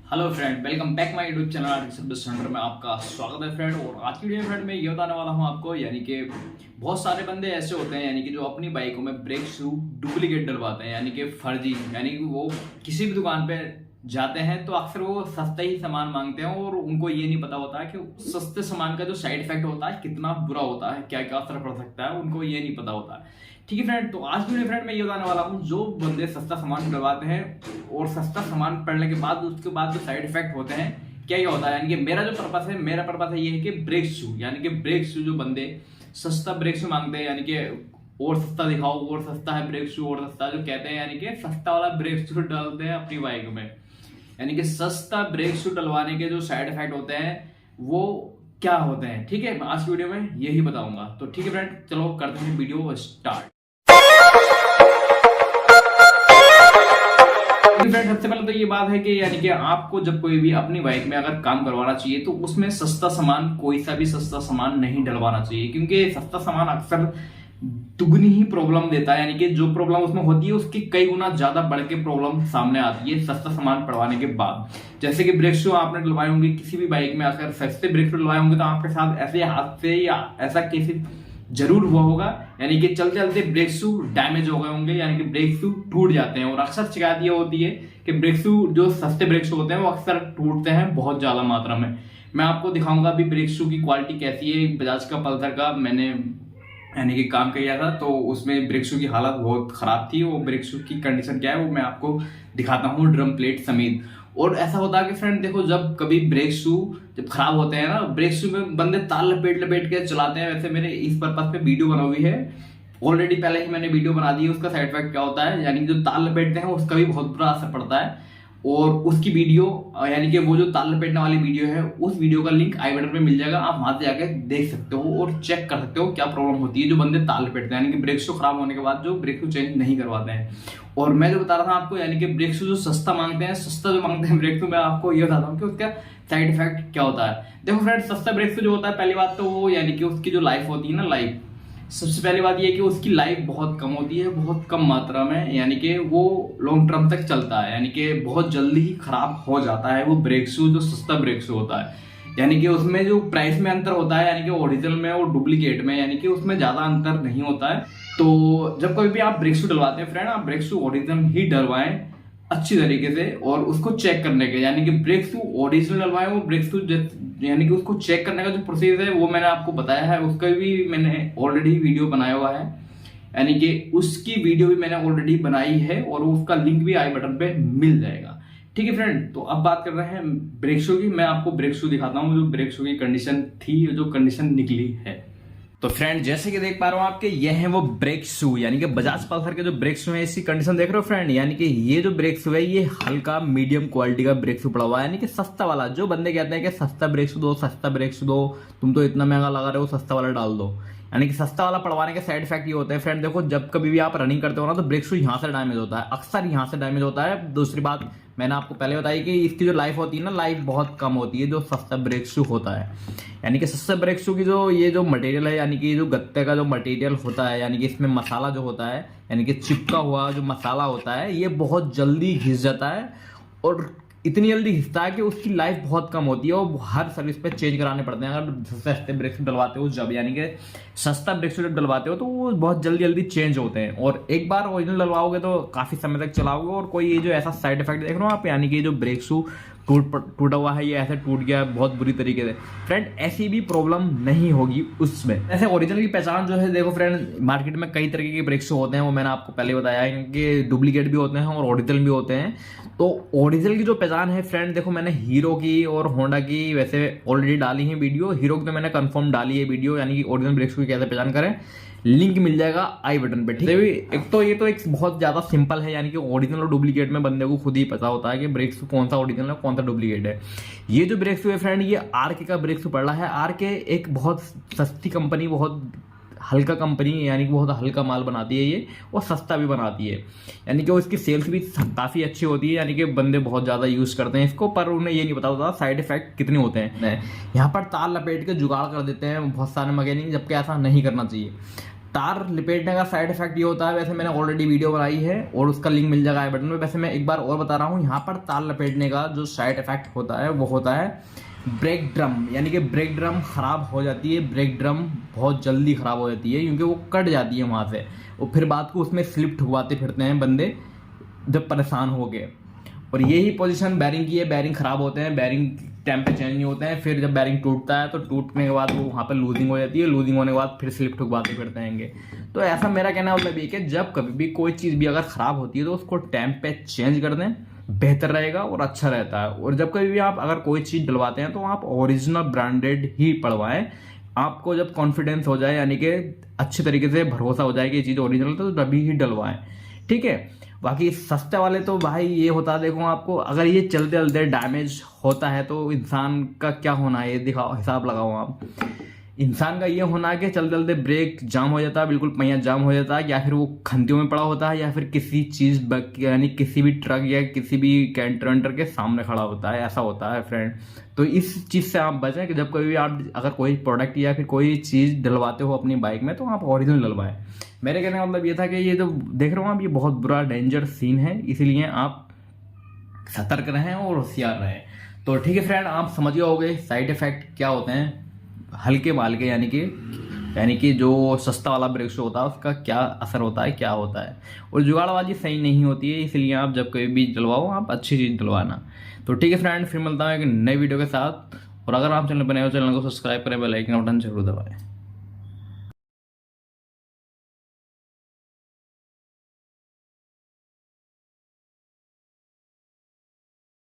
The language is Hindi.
Hello friend, welcome back my YouTube channel Arctic service centre में आपका स्वागत है फ्रेंड। और आज की वीडियो फ्रेंड में ये बताने वाला हूँ आपको, यानी कि बहुत सारे बंदे ऐसे होते हैं यानी कि जो अपनी बाइकों में ब्रेक शू डुप्लीकेट डलवाते हैं, यानी कि फर्जी। यानी कि वो किसी भी दुकान पे जाते हैं तो अक्सर वो सस्ता ही सामान मांगते हैं और उनको ये नहीं पता होता है कि सस्ते सामान का जो साइड इफेक्ट होता है कितना बुरा होता है, क्या क्या असर पड़ सकता है, उनको ये नहीं पता होता है। ठीक है फ्रेंड, तो आज भी फ्रेंड मैं ये बताने वाला हूँ, जो बंदे सस्ता सामान डलवाते हैं और सस्ता सामान पड़ने के बाद उसके बाद जो साइड इफेक्ट होते हैं क्या क्या होता है। यानी कि मेरा पर्पस है ये है कि ब्रेक शू, यानी कि ब्रेक शू जो बंदे सस्ता ब्रेक शू मांगते हैं, यानी कि और सस्ता दिखाओ और सस्ता है ब्रेक शू और सस्ता जो कहते हैं, यानी कि सस्ता वाला ब्रेक शू डालते हैं अपनी बाइक में। यानी कि सस्ता ब्रेक शू डलवाने के जो साइड इफेक्ट होते हैं वो क्या होते हैं, ठीक है, मैं आज की वीडियो में यही बताऊंगा। तो ठीक है फ्रेंड, चलो करते हैं वीडियो स्टार्ट। फ्रेंड सबसे पहले तो ये बात है कि यानी कि आपको जब कोई भी अपनी बाइक में अगर काम करवाना चाहिए तो उसमें सस्ता सामान, कोई सा भी सस्ता सामान नहीं डलवाना चाहिए, क्योंकि सस्ता सामान अक्सर दुगनी ही प्रॉब्लम देता है। यानी कि जो प्रॉब्लम उसमें होती है उसकी कई गुना ज्यादा बढ़ के प्रॉब्लम सामने आती है सस्ता सामान पड़वाने के बाद। जैसे कि ब्रेक शू आपने डलवाए होंगे किसी भी बाइक में, अगर सस्ते ब्रेक शू डलवाए होंगे तो आपके साथ ऐसे हादसे या ऐसा केस जरूर हुआ होगा, यानी कि चलते चलते ब्रेक शू डैमेज हो गए होंगे, यानी कि ब्रेक शू टूट जाते हैं। और अक्सर शिकायत ये होती है कि ब्रेक शू जो सस्ते ब्रेक शू होते हैं वो अक्सर टूटते हैं बहुत ज्यादा मात्रा में। मैं आपको दिखाऊंगा अभी ब्रेक शू की क्वालिटी कैसी है। बजाज का पल्सर का मैंने यानी कि काम किया था तो उसमें ब्रेक शू की हालत बहुत खराब थी। वो ब्रेक शू की कंडीशन क्या है वो मैं आपको दिखाता हूँ ड्रम प्लेट समेत। और ऐसा होता है कि फ्रेंड देखो, जब कभी ब्रेक शू जब खराब होते हैं ना, ब्रेक शू में बंदे तार लपेट लपेट के चलाते हैं। वैसे मेरे इस पर्पज पे वीडियो बना हुई है ऑलरेडी, पहले ही मैंने वीडियो बना दी है उसका साइड इफेक्ट क्या होता है। यानी कि जो तार लपेटते हैं उसका भी बहुत बुरा असर पड़ता है। और उसकी वीडियो यानी कि वो जो तार लपेटने वाली वीडियो है उस वीडियो का लिंक आई बटन पे मिल जाएगा, आप वहां से जाके देख सकते हो और चेक कर सकते हो क्या प्रॉब्लम होती है जो बंदे तार लपेटते हैं, यानी कि ब्रेक शू खराब होने के बाद जो ब्रेक शू चेंज नहीं करवाते हैं। और मैं जो बता रहा था आपको, यानी कि ब्रेक शू जो सस्ता मांगते हैं ब्रेक शू, मैं आपको ये बताता हूँ कि उसका साइड इफेक्ट क्या होता है। देखो फ्रेंड, सस्ता ब्रेक शू जो होता है, पहली बात तो वो यानी कि उसकी जो लाइफ होती है ना, लाइफ, सबसे पहली बात ये है कि उसकी लाइफ बहुत कम होती है, बहुत कम मात्रा में, यानी कि वो लॉन्ग टर्म तक चलता है, यानी कि बहुत जल्दी ही खराब हो जाता है वो ब्रेक शू जो सस्ता ब्रेक शू होता है। यानी कि उसमें जो प्राइस में अंतर होता है, यानी कि ओरिजिनल में और डुप्लीकेट में, यानी कि उसमें ज्यादा अंतर नहीं होता है। तो जब कभी भी आप ब्रेक शू डलवाते हैं फ्रेंड, आप ब्रेक शू ओरिजिनल ही डलवाएं अच्छी तरीके से और उसको चेक करने के, यानी कि ब्रेक शू ओरिजिनल डलवाएं। वो ब्रेक शू यानी कि उसको चेक करने का जो प्रोसेस है वो मैंने आपको बताया है, उसका भी मैंने ऑलरेडी वीडियो बनाया हुआ है, यानी कि उसकी वीडियो भी मैंने ऑलरेडी बनाई है और उसका लिंक भी आई बटन पे मिल जाएगा। ठीक है फ्रेंड, तो अब बात कर रहे हैं ब्रेक शू की। मैं आपको ब्रेक शू दिखाता हूँ जो ब्रेक शू की कंडीशन थी, जो कंडीशन निकली है। तो फ्रेंड जैसे कि देख पा रहे हो आपके, ये है वो ब्रेक शू, यानी कि बजाज पल्सर के जो ब्रेक शू है इसकी कंडीशन देख रहे हो फ्रेंड। यानी कि ये जो ब्रेक शू है ये हल्का मीडियम क्वालिटी का ब्रेक शू पड़ा हुआ है, यानी कि सस्ता वाला। जो बंदे कहते हैं कि सस्ता ब्रेक शू दो, सस्ता ब्रेक शू दो, तुम तो इतना महंगा लगा रहे हो, सस्ता वाला डाल दो। यानी कि सस्ता वाला पड़वाने के साइड इफेक्ट ये होते हैं फ्रेंड, देखो जब कभी भी आप रनिंग करते हो ना तो ब्रेक शू यहाँ से डैमेज होता है, अक्सर यहाँ से डैमेज होता है। दूसरी बात मैंने आपको पहले बताई कि इसकी जो लाइफ होती है ना, लाइफ बहुत कम होती है जो सस्ता ब्रेक शू होता है। यानी कि सस्ता ब्रेक शू की जो ये जो मटेरियल है, यानी कि जो गत्ते का जो मटेरियल होता है, यानी कि इसमें मसाला जो होता है, यानी कि चिपका हुआ जो मसाला होता है, ये बहुत जल्दी घिस जाता है और इतनी जल्दी घिसता है कि उसकी लाइफ बहुत कम होती है और हर सर्विस पे चेंज कराने पड़ते हैं अगर सस्ते ब्रेक शू डलवाते हो जब। यानी कि सस्ता ब्रेक शू जब डलवाते हो तो वो बहुत जल्दी जल्दी चेंज होते हैं और एक बार ओरिजिनल डलवाओगे तो काफी समय तक चलाओगे। और कोई ये जो ऐसा साइड इफेक्ट देख रहे हो आप, यानी कि जो ब्रेक शू टूटा हुआ है, ये ऐसे टूट गया बहुत बुरी तरीके से, फ्रेंड ऐसी भी प्रॉब्लम नहीं होगी उसमें। ऐसे ओरिजिनल की पहचान जो है, देखो फ्रेंड मार्केट में कई तरीके के ब्रेक शू होते हैं, वो मैंने आपको पहले बताया है कि डुप्लीकेट भी होते हैं और ओरिजिनल भी होते हैं। तो ओरिजिनल की जो पहचान है फ्रेंड, देखो मैंने हीरो की और होंडा की वैसे ऑलरेडी डाली है वीडियो, हीरो की तो मैंने कंफर्म डाली है वीडियो, यानी कि ओरिजिनल ब्रेक शू की कैसे पहचान करें, लिंक मिल जाएगा आई बटन पे। ठीक है, एक तो ये तो एक बहुत ज्यादा सिंपल है, यानी कि ओरिजिनल और डुप्लीकेट में बंदे को खुद ही पता होता है कि ब्रेक शू कौन सा ओरिजिनल है कौन सा डुप्लीकेट है। ये जो ब्रेक शू है फ्रेंड, ये आरके का ब्रेक शू पड़ रहा है। आरके एक बहुत सस्ती कंपनी, बहुत हल्का कंपनी है, यानी कि बहुत हल्का माल बनाती है ये और सस्ता भी बनाती है, यानी कि वो इसकी सेल्स भी काफ़ी अच्छी होती है, यानी कि बंदे बहुत ज़्यादा यूज़ करते हैं इसको, पर उन्हें ये नहीं पता होता साइड इफेक्ट कितने होते हैं। यहाँ पर तार लपेट के जुगाड़ कर देते हैं बहुत सारे मैकेनिक, जबकि ऐसा नहीं करना चाहिए। तार लपेटने का साइड इफेक्ट ये होता है, वैसे मैंने ऑलरेडी वीडियो बनाई है और उसका लिंक मिल जाएगा आई बटन में। वैसे मैं एक बार और बता रहा हूँ, यहाँ पर तार लपेटने का जो साइड इफेक्ट होता है वो होता है ब्रेक ड्रम, यानी कि ब्रेक ड्रम खराब हो जाती है। ब्रेक ड्रम बहुत जल्दी खराब हो जाती है क्योंकि वो कट जाती है वहाँ से, और फिर बात को उसमें स्लिप ठुकवाते फिरते हैं बंदे जब परेशान हो गए। और यही पोजीशन बैरिंग की है, बैरिंग खराब होते हैं, बैरिंग टाइम पे चेंज नहीं होते हैं, फिर जब बैरिंग टूटता है तो टूटने के बाद वो वहाँ पर लूजिंग हो जाती है, लूजिंग होने के बाद फिर स्लिप ठुकवाते फिरते हैं। तो ऐसा मेरा कहना मतलब ये कि जब कभी भी कोई चीज़ भी अगर ख़राब होती है तो उसको टाइम पे चेंज कर दें, बेहतर रहेगा और अच्छा रहता है। और जब कभी भी आप अगर कोई चीज़ डलवाते हैं तो आप ओरिजिनल ब्रांडेड ही पड़वाएं। आपको जब कॉन्फिडेंस हो जाए, यानी कि अच्छे तरीके से भरोसा हो जाए कि ये चीज़ ओरिजिनल, तो तभी ही डलवाएं, ठीक है। बाकी सस्ते वाले तो भाई ये होता है, देखो आपको अगर ये चलते चलते डैमेज होता है तो इंसान का क्या होना है ये दिखाओ, हिसाब लगाओ आप। इंसान का ये होना है कि चलते चलते ब्रेक जाम हो जाता है, बिल्कुल पहिया जाम हो जाता है, या फिर वो खंतियों में पड़ा होता है, या फिर किसी चीज़ यानी किसी भी ट्रक या किसी भी कैंटर वेंटर के सामने खड़ा होता है, ऐसा होता है फ्रेंड। तो इस चीज़ से आप बचें कि जब कभी भी आप अगर कोई प्रोडक्ट या फिर कोई चीज़ डलवाते हो अपनी बाइक में तो आप ओरिजिनल डलवाएं। मेरे कहने का मतलब ये था कि ये जो देख रहे हो आप, ये बहुत बुरा डेंजर सीन है, इसीलिए आप सतर्क रहें और होशियार रहें। तो ठीक है फ्रेंड, आप समझ गए होंगे साइड इफेक्ट क्या होते हैं हल्के माल के, यानी कि जो सस्ता वाला ब्रेक शो होता है उसका क्या असर होता है, क्या होता है। और जुगाड़ वाली सही नहीं होती है, इसलिए आप जब कभी भी डलवाओ आप अच्छी चीज़ डलवाना। तो ठीक है फ्रेंड, फिर मिलता हूँ एक नई वीडियो के साथ। और अगर आप चैनल पर नए हो, चैनल को सब्सक्राइब करें, बेल आइकन बटन जरूर दबाएं।